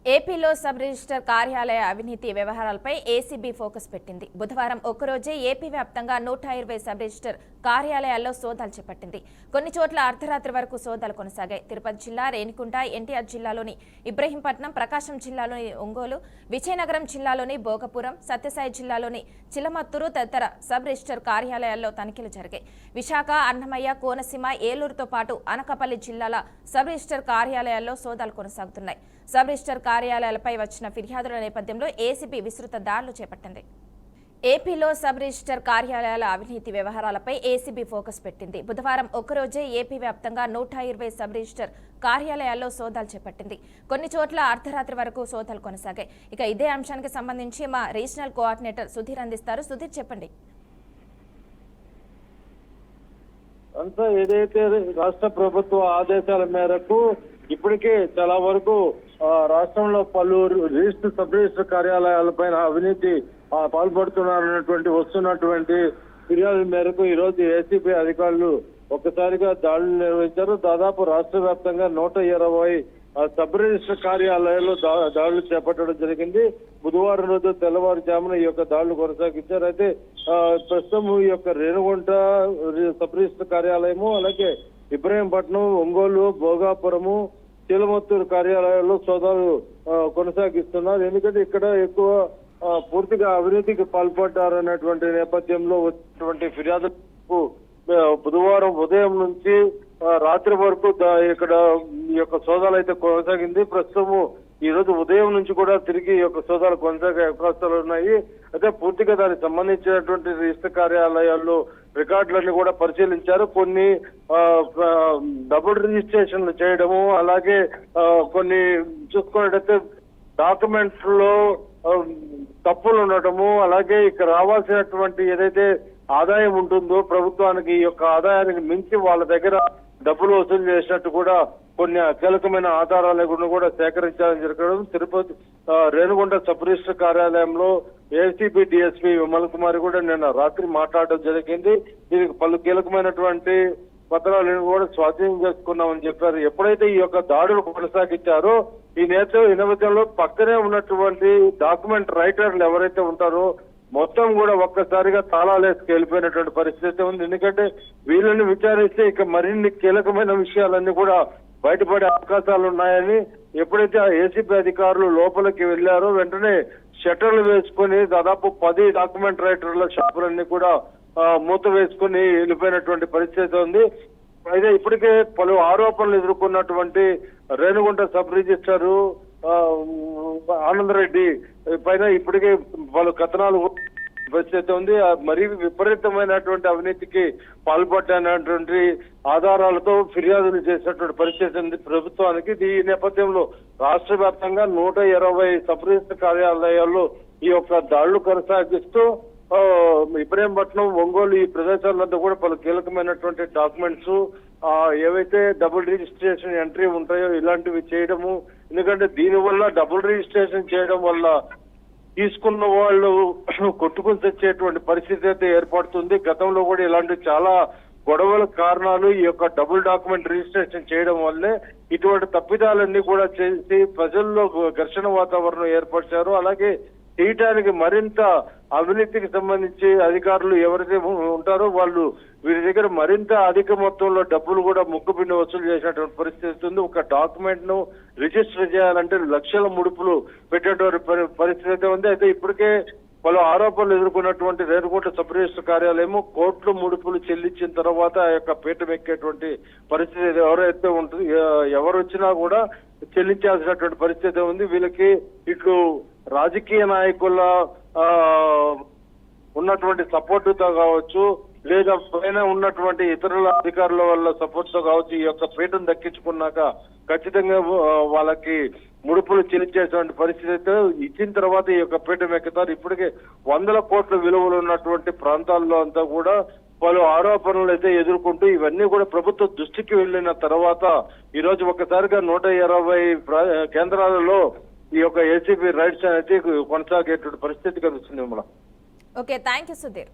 ఏపీలో sub register కార్యాలయ అవినీతి వ్యవహారాలపై ఏసీబీ ఫోకస్ పెట్టింది. బుధవారం ఒక్కరోజే ఏపీ వ్యాప్తంగా 120 సబ్ రిజిస్టర్ కార్యాలయాల్లో సోదాలు చేపట్టింది. కొన్ని చోట్ల అర్ధరాత్రి వరకు సోదాలు కొనసాగాయి. తిరుపతి జిల్లా రేణిగుంట, ఎన్టీఆర్ జిల్లాలోని ఇబ్రహీంపట్నం, ప్రకాశం జిల్లాలోని ఒంగోలు, విజయనగరం జిల్లాలోని భోగపురం, సత్యసాయి జిల్లాలోని చిలమత్తూరు తదితర సబ్ రిజిస్టర్ కార్యాలయాల్లో తనిఖీలు జరిగాయి. విశాఖ, అన్నమయ్య, కోనసీమ, ఏలూరుతో పాటు అనకాపల్లి జిల్లాల సబ్ రిజిస్టర్ కార్యాలయాల్లో సోదాలు కొనసాగుతున్నాయి. సబ్ రిజిస్టర్ కార్యాలయాలపై వచ్చిన ఫిర్యాదుల నేపథ్యంలో ఏసీబీ విస్తృత దాడులు చేపట్టింది. ఏపీలో సబ్ రిజిస్టర్ కార్యాలయాల అవినీతి వ్యవహారాలపై ఏసీబీ ఫోకస్ పెట్టింది. బుధవారం ఒక్కరోజే ఏపీ వ్యాప్తంగా 120 సబ్ రిజిస్టర్ కార్యాలయాల్లో సోదాలు చేపట్టింది. కొన్ని చోట్ల అర్ధరాత్రి వరకు సోదాలు కొనసాగాయి. ఇక ఇదే అంశానికి సంబంధించి మా రీజనల్ కోఆర్డినేటర్ సుధీర్ అందిస్తారు. సుధీర్, చెప్పండి. అంతా ఏదైతే రాష్ట్ర ప్రభుత్వ ఆదేశాల మేరకు ఇప్పటికే చాలా వరకు రాష్ట్రంలో పలువురు రిజిస్టర్ సబ్ రిజిస్టర్ కార్యాలయాలపైన అవినీతి పాల్పడుతున్నారన్నటువంటి వస్తున్నటువంటి ఫిర్యాదుల మేరకు ఈ రోజు ఏసీబీ అధికారులు ఒక్కసారిగా దాడులు నిర్వహించారు. దాదాపు రాష్ట్ర వ్యాప్తంగా 120 సబ్ రిజిస్టర్ కార్యాలయాల్లో దాడులు చేపట్టడం జరిగింది. బుధవారం రోజు తెల్లవారుజామున ఈ యొక్క దాడులు కొనసాగించారు. అయితే ప్రస్తుతం ఈ యొక్క రేణిగుంట సబ్ రిజిస్టర్ కార్యాలయము, అలాగే ఇబ్రహీంపట్నం, ఒంగోలు, భోగాపురము, చిలమత్తూరు కార్యాలయాల్లో సోదాలు కొనసాగిస్తున్నారు. ఎందుకంటే ఇక్కడ ఎక్కువ పూర్తిగా అవినీతికి పాల్పడ్డారన్నటువంటి నేపథ్యంలో వచ్చినటువంటి ఫిర్యాదులకు బుధవారం ఉదయం నుంచి రాత్రి వరకు ఇక్కడ ఈ యొక్క సోదాలు అయితే కొనసాగింది. ప్రస్తుతము ఈ రోజు ఉదయం నుంచి కూడా తిరిగి ఈ యొక్క సోదాలు కొనసాగే అవకాశాలు ఉన్నాయి. అయితే పూర్తిగా దానికి సంబంధించినటువంటి రిజిస్టర్ కార్యాలయాల్లో రికార్డులన్నీ కూడా పరిశీలించారు. కొన్ని డబుల్ రిజిస్ట్రేషన్లు చేయడము, అలాగే కొన్ని చూసుకున్నట్టయితే డాక్యుమెంట్స్ లో తప్పులు ఉండటము, అలాగే ఇక్కడ రావాల్సినటువంటి ఏదైతే ఆదాయం ఉంటుందో ప్రభుత్వానికి, ఈ యొక్క ఆదాయానికి మించి వాళ్ళ దగ్గర డబ్బులు వసూలు చేసినట్టు కూడా కొన్ని కీలకమైన ఆధారాలను కూడా సేకరించాలని జరగడం. తిరుపతి రేణిగుంట సబ్ రిజిస్టర్ కార్యాలయంలో ఏసీబీ డిఎస్పీ విమల్ కుమార్ కూడా నిన్న రాత్రి మాట్లాడడం జరిగింది. దీనికి పలు కీలకమైనటువంటి పత్రాలను కూడా స్వాధీనం చేసుకున్నామని చెప్పారు. ఎప్పుడైతే ఈ యొక్క దాడులు కొనసాగించారో ఈ నేపథ్యంలో పక్కనే ఉన్నటువంటి డాక్యుమెంట్ రైటర్లు ఎవరైతే ఉంటారో మొత్తం కూడా ఒక్కసారిగా తాళాలేసుకు వెళ్ళిపోయినటువంటి పరిస్థితి ఉంది. ఎందుకంటే వీళ్ళని విచారిస్తే ఇక మరిన్ని కీలకమైన విషయాలన్నీ కూడా బయటపడే అవకాశాలు ఉన్నాయని ఎప్పుడైతే ఏసీబీ అధికారులు లోపలికి వెళ్లారో వెంటనే షట్టర్లు వేసుకొని దాదాపు 10 డాక్యుమెంట్ రైటర్ల షాపులన్నీ కూడా మూత వేసుకుని వెళ్ళిపోయినటువంటి పరిస్థితి ఉంది. అయితే ఇప్పటికే పలు ఆరోపణలు ఎదుర్కొన్నటువంటి రేణిగుంట సబ్ రిజిస్టర్ ఆనందరెడ్డి పైన ఇప్పటికే పలు కథనాలు పరిస్థితి ఉంది. మరీ విపరీతమైనటువంటి అవినీతికి పాల్పడ్డటువంటి ఆధారాలతో ఫిర్యాదులు చేసినటువంటి పరిస్థితి ఉంది ప్రభుత్వానికి. ఈ నేపథ్యంలో రాష్ట్ర వ్యాప్తంగా 120 సబ్ రిజిస్టర్ కార్యాలయాల్లో ఈ యొక్క దాడులు కొనసాగిస్తూ ఇబ్రహీంపట్నం, ఒంగోలు ఈ ప్రదేశాలంతా కూడా పలు కీలకమైనటువంటి డాక్యుమెంట్స్ ఏవైతే డబుల్ రిజిస్ట్రేషన్ ఎంట్రీ ఉంటాయో ఇలాంటివి చేయడము. ఎందుకంటే దీనివల్ల డబుల్ రిజిస్ట్రేషన్ చేయడం వల్ల తీసుకున్న వాళ్ళు కొట్టుకుని తెచ్చేటువంటి పరిస్థితి అయితే ఏర్పడుతుంది. గతంలో కూడా ఇలాంటి చాలా గొడవల కారణాలు ఈ యొక్క డబుల్ డాక్యుమెంట్ రిజిస్ట్రేషన్ చేయడం వల్లే ఇటువంటి తప్పిదాలన్నీ కూడా చేసి ప్రజల్లో ఘర్షణ వాతావరణం ఏర్పరిచారు. అలాగే చేయటానికి మరింత అవినీతికి సంబంధించి అధికారులు ఎవరైతే ఉంటారో వాళ్ళు వీరి దగ్గర మరింత అధిక మొత్తంలో డబ్బులు కూడా ముక్కుపిండి వసూలు చేసినటువంటి పరిస్థితి ఉంది. ఒక డాక్యుమెంట్ ను రిజిస్టర్ చేయాలంటే లక్షల ముడుపులు పెట్టేటువంటి పరిస్థితి అయితే ఉంది. అయితే ఇప్పటికే పలు ఆరోపణలు ఎదుర్కొన్నటువంటి రేణిగుంట సబ్ రిజిస్టర్ కార్యాలయము కోట్లు ముడుపులు చెల్లించిన తర్వాత ఆ యొక్క పీఠం ఎక్కేటువంటి పరిస్థితి ఎవరైతే ఉంటుంది, ఎవరు వచ్చినా కూడా చెల్లించాల్సినటువంటి పరిస్థితి ఉంది. వీళ్ళకి ఇట్లు రాజకీయ నాయకుల ఉన్నటువంటి సపోర్టుతో కావచ్చు, లేదా పైన ఉన్నటువంటి ఇతరుల అధికారుల వల్ల సపోర్ట్ తో కావచ్చు, ఈ యొక్క పీఠం దక్కించుకున్నాక ఖచ్చితంగా వాళ్ళకి ముడుపులు చెల్లించేటువంటి పరిస్థితి ఇచ్చిన తర్వాత ఈ యొక్క పీఠం ఎక్కుతారు. ఇప్పటికే 100 కోట్ల విలువలు ఉన్నటువంటి ప్రాంతాల్లో అంతా కూడా పలు ఆరోపణలు అయితే ఎదుర్కొంటూ ఇవన్నీ కూడా ప్రభుత్వ దృష్టికి వెళ్లిన తర్వాత ఈ రోజు ఒక్కసారిగా 120 కేంద్రాలలో ఈ యొక్క ఏసీబీ రైడ్స్ అనేది కొనసాగేటువంటి పరిస్థితి కనిపిస్తుంది. Okay, thank you Sudheer.